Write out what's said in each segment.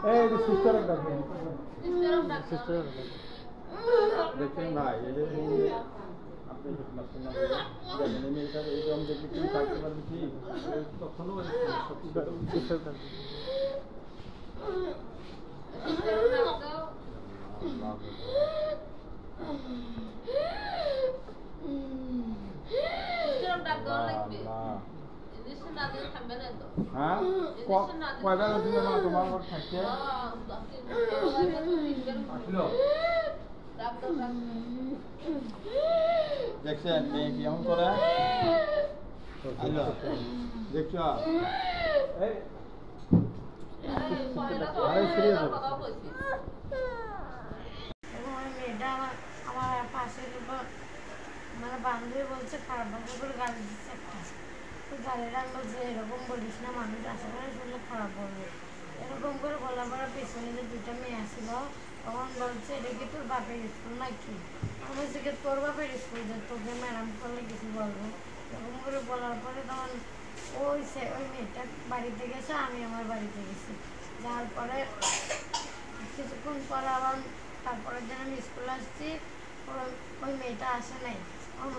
এই সিস্টারের ডাকে সিস্টারের দেখেন ভাই এই যে আপনি মেয়েটার এই রকম দেখে কি থাকতে পারবে কি তখনও সিস্টার ডাকে হ্যাঁ কয়বার আসলে মা তোমার ঘর থাকছে দেখছেন মেয়ে কেমন করে দেখছো মেয়েটা আমার পাশের মানে বান্ধবী বলছে খারাপ ভাবে করে গালি দিচ্ছে একটা তো গালিটা আমি বলছি এরকম বলিস না মানুষ আশা করে শুনলে খারাপ বলবে এরকম করে বলার পরে পেছনে যে দুইটা মেয়ে আসছিল তখন বলছে এটা কি তোর বাপের স্কুল নাকি আমি জিজ্ঞেস তোর বাপের স্কুল যে তোকে ম্যাডাম করলে কিছু বলবো এরকম করে বলার পরে তখন ওই মেয়েটা বাড়িতে গেছে আমি আমার বাড়িতে গেছি যাওয়ার পরে কিছুক্ষণ পরে আবার তারপরের দিন আমি স্কুলে আসছি ওই মেয়েটা আসে নাই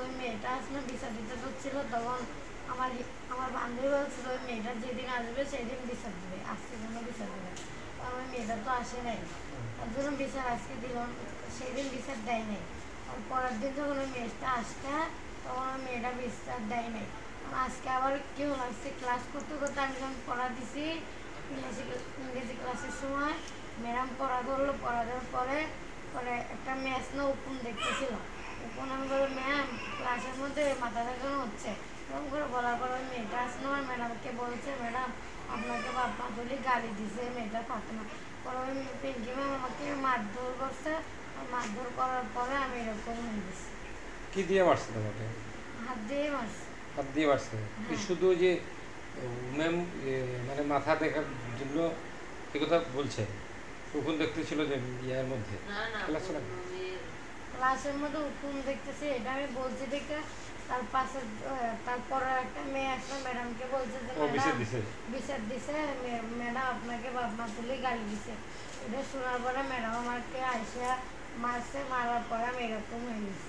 ওই মেয়েটা আসলে বিচার দিতে হচ্ছিল তখন আমার বান্ধবী বলছিল ওই মেয়েটা যেদিন আসবে সেদিন বিচার দেবে আজকে জন্য বিচার দেবে কারণ ওই মেয়েটা তো আসে নাই তার জন্য বিচার আজকে দিল সেই দিন বিচার দেয় নাই আর পরের দিন যখন ওই মেয়েটা আসতে তখন ওই মেয়েটা বিচার দেয় নাই আজকে আবার কেউ লাগছে ক্লাস করতে করতে আমি যখন পড়া দিছি ইংরেজি ক্লাসের সময় ম্যাডাম পড়া করলো পড়া দেওয়ার পরে পরে একটা ম্যাচ না উপন দেখতেছিল উপন আমি বললাম ম্যাম ক্লাসের মধ্যে মাথা দেখানো হচ্ছে এরকম করে বলার পর ওই মেয়েটা আসলো আমার ম্যাডামকে বলছে ম্যাডাম আপনাকে বাবা তুলি গালি দিছে মেয়েটা থাকে না পরে ওই পিঙ্কি ম্যাম আমাকে মারধর করছে মারধর করার পরে আমি এরকম হয়ে গেছি। কি দিয়ে মারছে তোমাকে? হাত দিয়ে মারছে। হাত দিয়ে মারছে? শুধু যে ম্যাম মানে মাথা দেখার জন্য এই কথা বলছে উকুন দেখতেছিল যে ইয়ার মধ্যে ক্লাসের মধ্যে উকুন দেখতেছে এটা আমি বলছি দেখে তার পাশে তারপর একটা মেয়ে আসলে ম্যাডামকে বলছে যে বিচার দিছে ম্যাডাম আপনাকে বাপ মা তুলে গালি দিছে এটা শোনার পরে ম্যাডাম আমাকে আইসা মারছে মারার পরে আমি এরকম হয়ে গেছি।